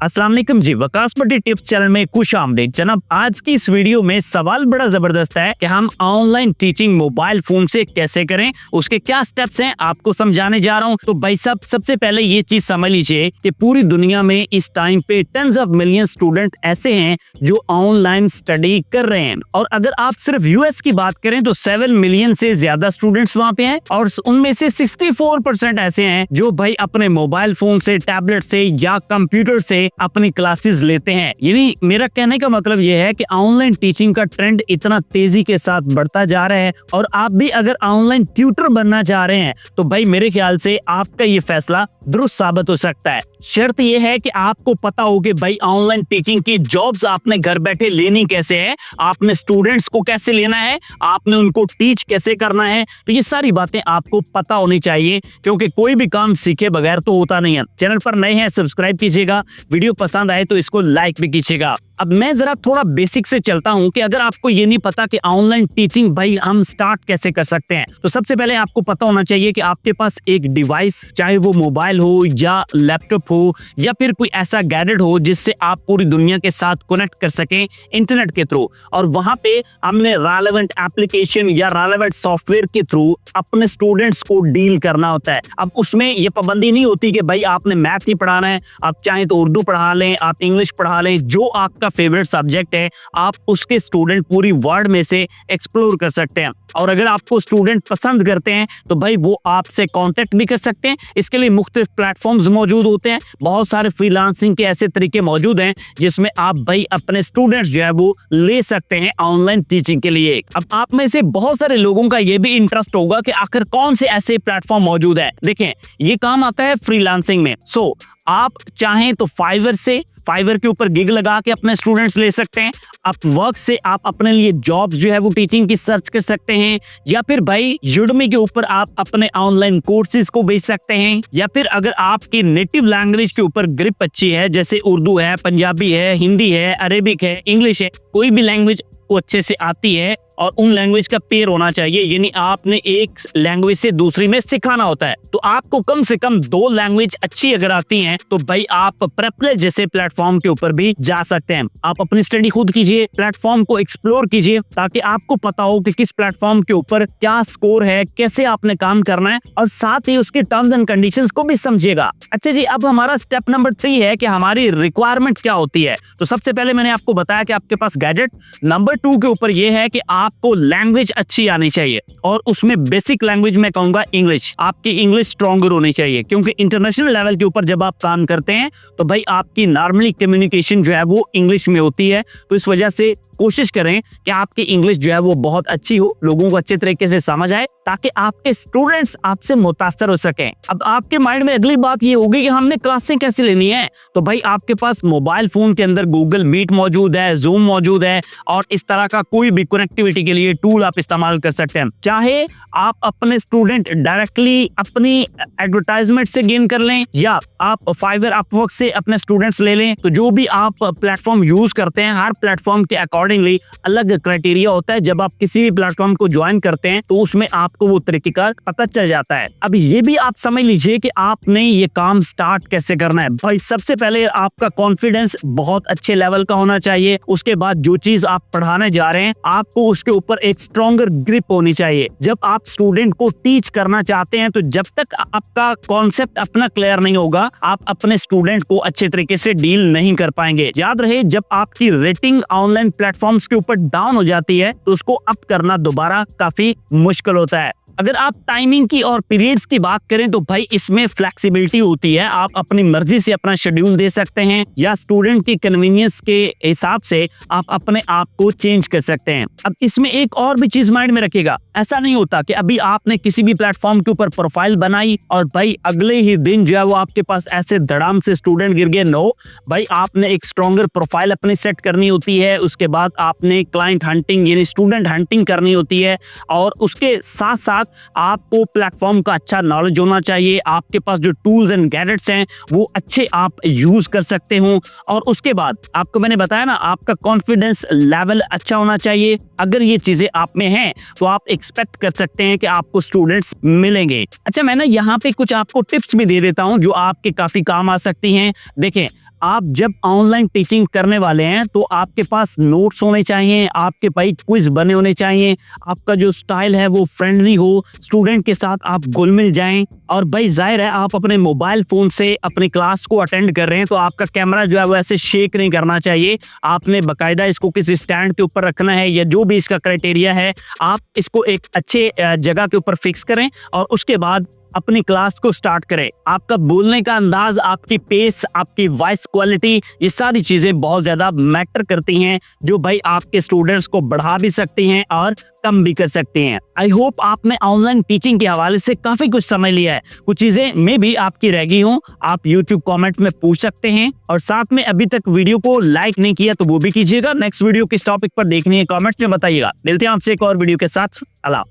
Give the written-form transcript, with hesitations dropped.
अस्सलाम वालेकुम जी, वकास पट्टी टिप्स चैनल में खुश आमदीद। जनाब, आज की इस वीडियो में सवाल बड़ा जबरदस्त है कि हम ऑनलाइन टीचिंग मोबाइल फोन से कैसे करें, उसके क्या स्टेप्स हैं, आपको समझाने जा रहा हूं। तो भाई साहब, सबसे पहले ये चीज समझ लीजिए कि पूरी दुनिया में इस टाइम पे टेंस ऑफ मिलियन स्टूडेंट ऐसे हैं जो ऑनलाइन स्टडी कर रहे हैं। और अगर आप सिर्फ यूएस की बात करें तो 7 मिलियन से ज्यादा स्टूडेंट्स वहां पे हैं और उनमें से 64% ऐसे हैं जो भाई अपने मोबाइल फोन से, टैबलेट से या कंप्यूटर से अपनी क्लासेस लेते हैं। यानी मेरा कहने का मतलब यह है कि ऑनलाइन टीचिंग का ट्रेंड इतना तेजी के साथ बढ़ता जा रहा है और आप भी अगर ऑनलाइन ट्यूटर बनना चाह रहे हैं तो भाई मेरे ख्याल से आपका ये फैसला दुरुस्त साबित हो सकता है। शर्त यह है कि आपको पता हो कि भाई ऑनलाइन टीचिंग की जॉब्स आपने घर बैठे लेनी कैसे है, आपने स्टूडेंट्स को कैसे लेना है, आपने उनको टीच कैसे करना है। तो ये सारी बातें आपको पता होनी चाहिए, क्योंकि कोई भी काम सीखे बगैर तो होता नहीं है। चैनल पर नए हैं, सब्सक्राइब कीजिएगा, वीडियो पसंद आए तो इसको लाइक भी कीजिएगा। अब मैं जरा थोड़ा बेसिक से चलता हूं कि अगर आपको ये नहीं पता कि ऑनलाइन टीचिंग भाई हम स्टार्ट कैसे कर सकते हैं, तो सबसे पहले आपको पता होना चाहिए कि आपके पास एक डिवाइस, चाहे वो मोबाइल हो या लैपटॉप हो या फिर कोई ऐसा गैजेट हो जिससे आप पूरी दुनिया के साथ कनेक्ट कर सकें इंटरनेट के थ्रू। और वहां पे हमने रेलेवेंट एप्लीकेशन या रेलेवेंट सॉफ्टवेयर के थ्रू अपने स्टूडेंट्स को डील करना होता है। अब उसमें ये पाबंदी नहीं होती कि भाई आपने मैथ ही पढ़ाना है, आप चाहे तो उर्दू पढ़ा लें, आप इंग्लिश पढ़ा लें, जो आपका फेवरेट सब्जेक्ट है आप उसके स्टूडेंट पूरी वर्ल्ड में से एक्सप्लोर कर सकते हैं। और अगर आपको स्टूडेंट पसंद करते हैं तो भाई वो आपसे कांटेक्ट भी कर सकते हैं। इसके लिए मुख्तलिफ प्लेटफॉर्म्स मौजूद होते हैं, बहुत सारे फ्रीलांसिंग के ऐसे तरीके मौजूद हैं जिसमें आप भाई अपने स्टूडेंट्स जो है वो ले सकते हैं ऑनलाइन टीचिंग के लिए। अब आप में से बहुत सारे लोगों का ये भी इंटरेस्ट होगा कि आखिर कौन से ऐसे प्लेटफॉर्म मौजूद है। देखें, ये काम आता है फ्रीलांसिंग में। आप चाहें तो फाइवर के ऊपर गिग लगा के अपने स्टूडेंट्स ले सकते हैं। अपवर्क से आप अपने लिए जॉब्स जो है वो टीचिंग की सर्च कर सकते हैं, या फिर भाई यूडेमी के ऊपर आप अपने ऑनलाइन कोर्सेज को बेच सकते हैं। या फिर अगर आपकी नेटिव लैंग्वेज के ऊपर ग्रिप अच्छी है, जैसे उर्दू है, पंजाबी है, हिंदी है, अरेबिक है, इंग्लिश है, कोई भी लैंग्वेज को अच्छे से आती है और उन लैंग्वेज का पेयर होना चाहिए, यानी आपने एक लैंग्वेज से दूसरी में सिखाना होता है, तो आपको कम से कम 2 लैंग्वेज अच्छी अगर आती हैं तो भाई आप प्रेपलेट जैसे प्लेटफॉर्म के ऊपर भी जा सकते हैं। आप अपनी स्टडी खुद कीजिए, प्लेटफॉर्म को एक्सप्लोर कीजिए, ताकि आपको पता हो कि किस प्लेटफॉर्म के ऊपर क्या स्कोर है, कैसे आपने काम करना है, और साथ ही उसके टर्म्स एंड कंडीशंस को भी समझिएगा। अच्छा जी, अब हमारा स्टेप नंबर 3 है कि हमारी रिक्वायरमेंट क्या होती है। तो सबसे पहले मैंने आपको बताया कि आपके पास गैजेट। नंबर 2 के ऊपर यह है कि आपको लैंग्वेज अच्छी आनी चाहिए, और उसमें बेसिक लैंग्वेज मैं कहूंगा इंग्लिश। आपकी इंग्लिश स्ट्रॉन्गर होनी चाहिए, क्योंकि इंटरनेशनल लेवल के ऊपर जब आप काम करते हैं तो भाई आपकी नॉर्मली कम्युनिकेशन जो है वो इंग्लिश में होती है। तो इस वजह से कोशिश करें कि आपकी इंग्लिश जो है वो बहुत अच्छी हो, लोगों को अच्छे तरीके से समझ आए, ताकि आपके स्टूडेंट्स आपसे मुतासर हो सकें। अब आपके माइंड में अगली बात ये होगी कि हमने क्लासें कैसे लेनी है। तो भाई आपके पास मोबाइल फोन के अंदर गूगल मीट मौजूद है, जूम मौजूद है, और इस तरह का कोई भी कनेक्टिविटी के लिए टूल आप इस्तेमाल कर सकते हैं। चाहे आप अपने स्टूडेंट डायरेक्टली अपनी एडवर्टाइजमेंट से गेन कर लें, या आप फाइवर अपवर्क से अपने स्टूडेंट्स ले लें। तो जो भी आप प्लेटफॉर्म यूज करते हैं, हर प्लेटफॉर्म के अकॉर्डिंगली अलग क्राइटेरिया होता है। जब आप किसी भी प्लेटफॉर्म को ज्वाइन करते हैं तो उसमें आपको वो तरीकेकार पता चल जाता है। अब ये भी आप समझ लीजिए कि आपने ये काम स्टार्ट कैसे करना है। भाई सबसे पहले आपका कॉन्फिडेंस बहुत अच्छे लेवल का होना चाहिए। उसके बाद जो चीज आप पढ़ाने जा रहे हैं आपको उसके ऊपर एक स्ट्रॉन्गर ग्रिप होनी चाहिए। जब आप स्टूडेंट को टीच करना चाहते हैं तो जब तक आपका कॉन्सेप्ट अपना क्लियर नहीं होगा, आप अपने स्टूडेंट को अच्छे तरीके से डील नहीं कर पाएंगे। याद रहे, जब आपकी रेटिंग ऑनलाइन प्लेटफॉर्म्स के ऊपर डाउन हो जाती है तो उसको अप करना दोबारा काफी मुश्किल होता है। अगर आप टाइमिंग की और पीरियड्स की बात करें तो भाई इसमें फ्लेक्सिबिलिटी होती है। आप अपनी मर्जी से अपना शेड्यूल दे सकते हैं, या स्टूडेंट की कन्वीनियंस के हिसाब से आप अपने आप को चेंज कर सकते हैं। अब इसमें एक और भी चीज माइंड में रखिएगा, ऐसा नहीं होता कि अभी आपने किसी भी प्लेटफॉर्म के ऊपर प्रोफाइल बनाई और भाई अगले ही दिन जो है वो आपके पास ऐसे धड़ाम से स्टूडेंट गिर गए। नो भाई, आपने एक स्ट्रॉन्गर प्रोफाइल अपनी सेट करनी होती है। उसके बाद आपने क्लाइंट हंटिंग यानी स्टूडेंट हंटिंग करनी होती है, और उसके साथ साथ आपको प्लेटफॉर्म का अच्छा नॉलेज होना चाहिए। आपके पास जो टूल्स एंड गैजेट्स हैं वो अच्छे आप यूज कर सकते हो। और उसके बाद आपको मैंने बताया ना, आपका कॉन्फिडेंस लेवल अच्छा होना चाहिए। अगर ये चीजें आप में हैं तो आप एक्सपेक्ट कर सकते हैं कि आपको स्टूडेंट्स मिलेंगे। अच्छा, मैं ना यहाँ पे कुछ आपको टिप्स भी दे देता हूँ जो आपके काफी काम आ सकती हैं। देखें, आप जब ऑनलाइन टीचिंग करने वाले हैं तो आपके पास नोट्स होने चाहिए, आपके भाई क्विज बने होने चाहिए, आपका जो स्टाइल है वो फ्रेंडली हो, स्टूडेंट के साथ आप घुल मिल जाएं। और भाई जाहिर है आप अपने मोबाइल फोन से अपनी क्लास को अटेंड कर रहे हैं तो आपका कैमरा जो है वो ऐसे शेक नहीं करना चाहिए। आपने बकायदा इसको किसी स्टैंड के ऊपर रखना है या जो भी इसका क्राइटेरिया है, आप इसको एक अच्छे जगह के ऊपर फिक्स करें और उसके बाद अपनी क्लास को स्टार्ट करें। आपका बोलने का अंदाज, आपकी पेस, आपकी वॉइस क्वालिटी, ये सारी चीजें बहुत ज्यादा मैटर करती हैं जो भाई आपके स्टूडेंट्स को बढ़ा भी सकती हैं और कम भी कर सकती हैं। आई होप आपने ऑनलाइन टीचिंग के हवाले से काफी कुछ समझ लिया है। कुछ चीजें में भी आपकी रह गई हों, आप YouTube कमेंट में पूछ सकते हैं और साथ में अभी तक वीडियो को लाइक नहीं किया तो वो भी कीजिएगा। नेक्स्ट वीडियो किस टॉपिक पर देखनी है कमेंट्स में बताइएगा। मिलते हैं आपसे एक और वीडियो के साथ। अल्लाह।